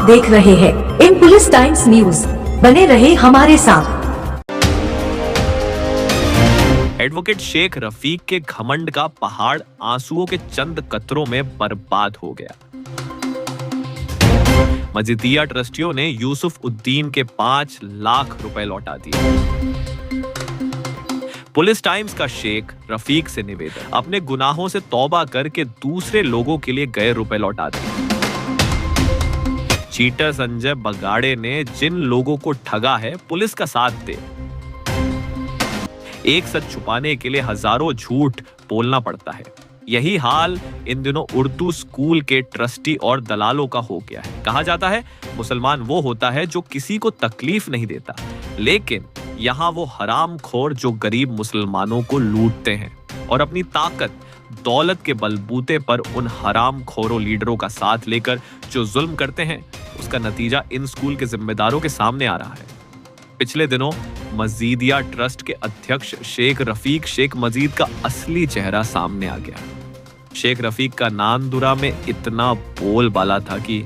देख रहे हैं इन पुलिस टाइम्स न्यूज, बने रहे हमारे साथ। एडवोकेट शेख रफीक के घमंड का पहाड़ आंसुओं के चंद कतरों में बर्बाद हो गया। मजीदिया ट्रस्टियों ने यूसुफ उद्दीन के 5 लाख रुपए लौटा दिए। पुलिस टाइम्स का शेख रफीक से निवेदन, अपने गुनाहों से तौबा करके दूसरे लोगों के लिए गए रुपए लौटा दिए। चीटर संजय बगाड़े ने जिन लोगों को ठगा है, पुलिस का साथ दे। एक सच छुपाने के लिए हजारों झूठ बोलना पड़ता है। यही हाल इन दिनों उर्दू स्कूल के ट्रस्टी और दलालों का हो गया है। कहा जाता है मुसलमान वो होता है जो किसी को तकलीफ नहीं देता, लेकिन यहाँ वो हरामखोर जो गरीब मुसलमानों को लूटते हैं और अपनी ताकत दौलत के बलबूते पर उन हरामखोरों लीडरों का साथ लेकर जो जुल्म करते हैं, उसका नतीजा इन स्कूल के जिम्मेदारों के सामने आ रहा है। पिछले दिनों मजीदिया ट्रस्ट के अध्यक्ष शेख रफीक शेख मजीद का असली चेहरा सामने आ गया। शेख रफीक का नांदुरा में इतना बोलबाला था कि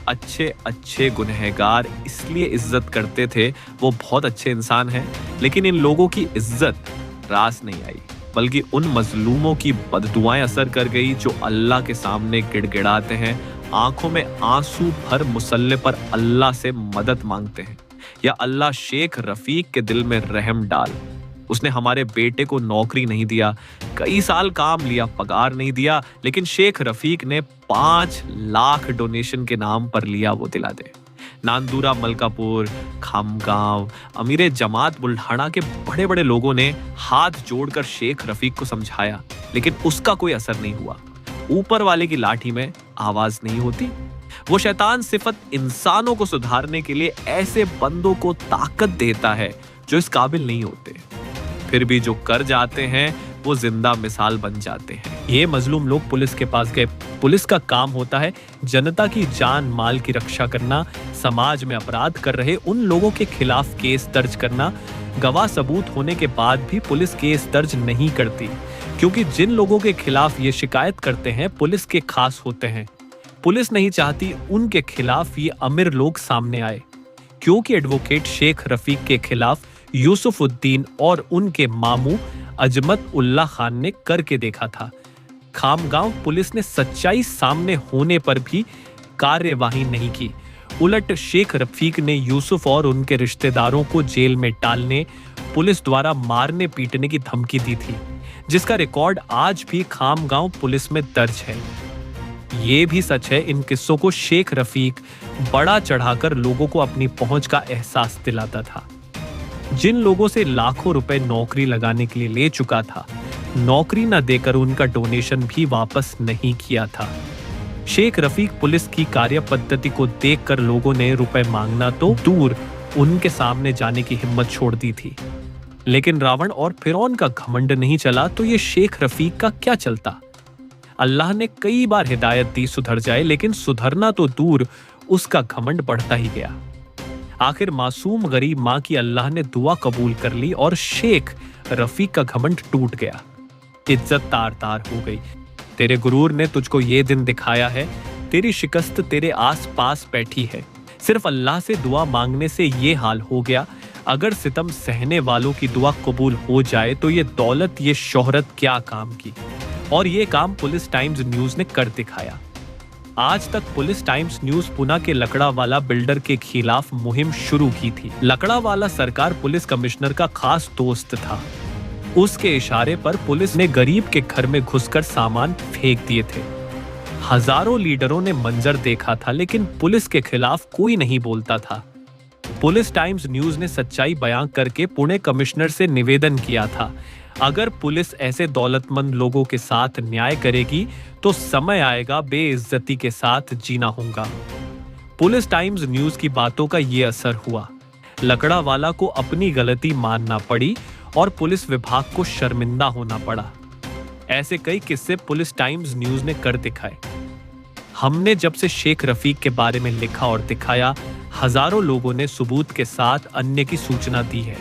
अच्छे अच्छे गुनहगार इसलिए इज्जत करते थे, वो बहुत अच्छे इंसान हैं, लेकिन इन लोगों की इज्जत रास नहीं आई, बल्कि उन मजलूमों की बददुआएं असर कर गई जो अल्लाह के सामने गिड़गिड़ाते हैं, आंखों में आंसू भर मुसल्ले पर अल्लाह से मदद मांगते हैं। या अल्लाह शेख रफीक के दिल में रहम डाल, उसने हमारे बेटे को नौकरी नहीं दिया, कई साल काम लिया, पगार नहीं दिया, लेकिन शेख रफीक ने 5 लाख डोनेशन के नाम पर लिया, वो दिला दे। नांदुरा, मलकापुर, खामगांव, अमीर जमात बुल्ढाना के बड़े बड़े लोगों ने हाथ जोड़कर शेख रफीक को समझाया, लेकिन उसका कोई असर नहीं हुआ। ऊपर वाले की लाठी में आवाज नहीं होती। वो शैतान सिफत इंसानों को सुधारने के लिए ऐसे बंदों को ताकत देता है जो इस काबिल नहीं होते, फिर भी जो कर जाते हैं वो जिंदा मिसाल बन जाते हैं। ये मजलूम लोग पुलिस के पास गए। पुलिस का काम होता है जनता की जान माल की रक्षा करना, समाज में अपराध कर रहे उन लोगों के खिलाफ केस दर्ज करना। गवाह सबूत होने के बाद भी पुलिस केस दर्ज नहीं करती, क्योंकि जिन लोगों के खिलाफ ये शिकायत करते हैं पुलिस के खास होते हैं। पुलिस नहीं चाहती उनके खिलाफ ये अमीर लोग सामने आए, क्योंकि एडवोकेट शेख रफीक के खिलाफ यूसुफ उद्दीन और उनके मामू अजमत उल्लाह खान ने करके देखा था। खामगांव पुलिस ने सच्चाई सामने होने पर भी कार्यवाही नहीं की। उलट शेख रफीक ने यूसुफ और उनके रिश्तेदारों को जेल में डालने, पुलिस द्वारा मारने पीटने की धमकी दी थी, जिसका रिकॉर्ड आज भी खामगांव पुलिस में दर्ज है। ये भी सच है, इन किस्सों को शेख रफीक बड़ा चढ़ाकर लोगों को अपनी पहुंच का एहसास दिलाता था। जिन लोगों से लाखों रुपए नौकरी लगाने के लिए ले चुका था, नौकरी न देकर उनका डोनेशन भी वापस नहीं किया था। शेख रफीक पुलिस की कार्य पद्धति को देखकर लोगों ने रुपए मांगना तो दूर, उनके सामने जाने की हिम्मत छोड़ दी थी। लेकिन रावण और फिरौन का घमंड नहीं चला तो ये शेख रफीक का क्या चलता। अल्लाह ने कई बार हिदायत दी सुधर जाए, लेकिन सुधरना तो दूर, उसका घमंड बढ़ता ही गया। आखिर मासूम गरीब माँ की अल्लाह ने दुआ कबूल कर ली और शेख रफीक का घमंड टूट गया। इज्जत तार तार हो गई। तेरे गुरूर ने तुझको ये दिन दिखाया है, तेरी शिकस्त तेरे आस पास बैठी है। सिर्फ अल्लाह से दुआ मांगने से ये हाल हो गया। अगर सितम सहने वालों की दुआ कबूल हो जाए तो ये दौलत, ये शोहरत क्या काम की। और ये काम पुलिस टाइम्स न्यूज ने कर दिखाया। आज तक पुलिस टाइम्स न्यूज पुणे के लकड़ावाला बिल्डर के खिलाफ मुहिम शुरू की थी। लकड़ावाला सरकार पुलिस कमिश्नर का खास दोस्त था। उसके इशारे पर पुलिस ने गरीब के घर में घुसकर सामान फेंक दिए थे। हजारों लीडरों ने मंजर देखा था, लेकिन पुलिस के खिलाफ कोई नहीं बोलता था। पुलिस टाइम्स न्यूज ने सच्चाई बयां करके पुणे कमिश्नर से निवेदन किया था, अगर पुलिस ऐसे दौलतमंद लोगों के साथ न्याय करेगी तो समय आएगा बेइज्जती के साथ जीना होगा। पुलिस टाइम्स न्यूज की बातों का ये असर हुआ। लकड़ावाला को अपनी गलती मानना पड़ी और पुलिस विभाग को शर्मिंदा होना पड़ा। ऐसे कई किस्से पुलिस टाइम्स न्यूज ने कर दिखाए। हमने जब से शेख रफीक के बारे में लिखा और दिखाया, हजारों लोगों ने सबूत के साथ अन्य की सूचना दी है।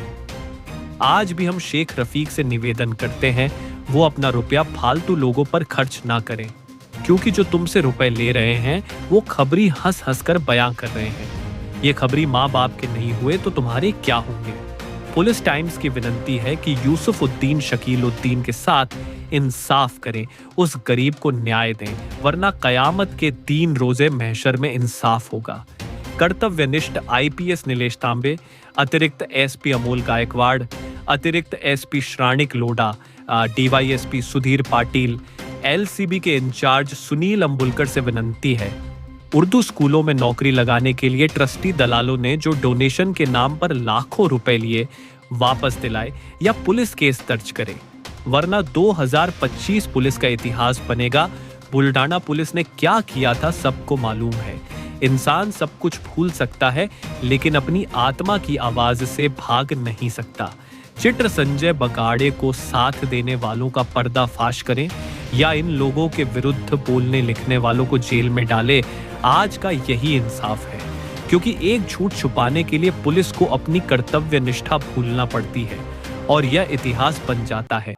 आज भी हम शेख रफीक से निवेदन करते हैं वो अपना रुपया फालतू लोगों पर खर्च ना करें। क्योंकि जो तुमसे रुपए ले रहे हैं वो खबरी हंस हंस कर बयां कर रहे हैं। ये खबरी माँ बाप के नहीं हुए तो तुम्हारे क्या होंगे। पुलिस टाइम्स की विनंती है कि यूसुफुद्दीन शकीलुद्दीन के साथ इंसाफ करें, उस गरीब को न्याय दें, वरना कयामत के 3 रोजे महशर में इंसाफ होगा। कर्तव्यनिष्ठ आईपीएस नीलेश तांबे, अतिरिक्त एसपी अमोल गायकवाड़, अतिरिक्त SP Shrenik Lodha, DYSP Sudhir Patil, LCB के इंचार्ज सुनील अंबुलकर से विनंती है, उर्दू स्कूलों में नौकरी लगाने के लिए ट्रस्टी दलालों ने जो डोनेशन के नाम पर लाखों रुपए लिए वापस दिलाए या पुलिस केस दर्ज करे, वरना 2025 पुलिस का इतिहास बनेगा। बुल्डाना पुलिस ने क्या किया था सबको मालूम है। इंसान सब कुछ भूल सकता है लेकिन अपनी आत्मा की आवाज से भाग नहीं सकता। चित्र संजय बगाड़े को साथ देने वालों का पर्दाफाश करें या इन लोगों के विरुद्ध बोलने लिखने वालों को जेल में डाले, आज का यही इंसाफ है। क्योंकि एक झूठ छुपाने के लिए पुलिस को अपनी कर्तव्य निष्ठा भूलना पड़ती है और यह इतिहास बन जाता है।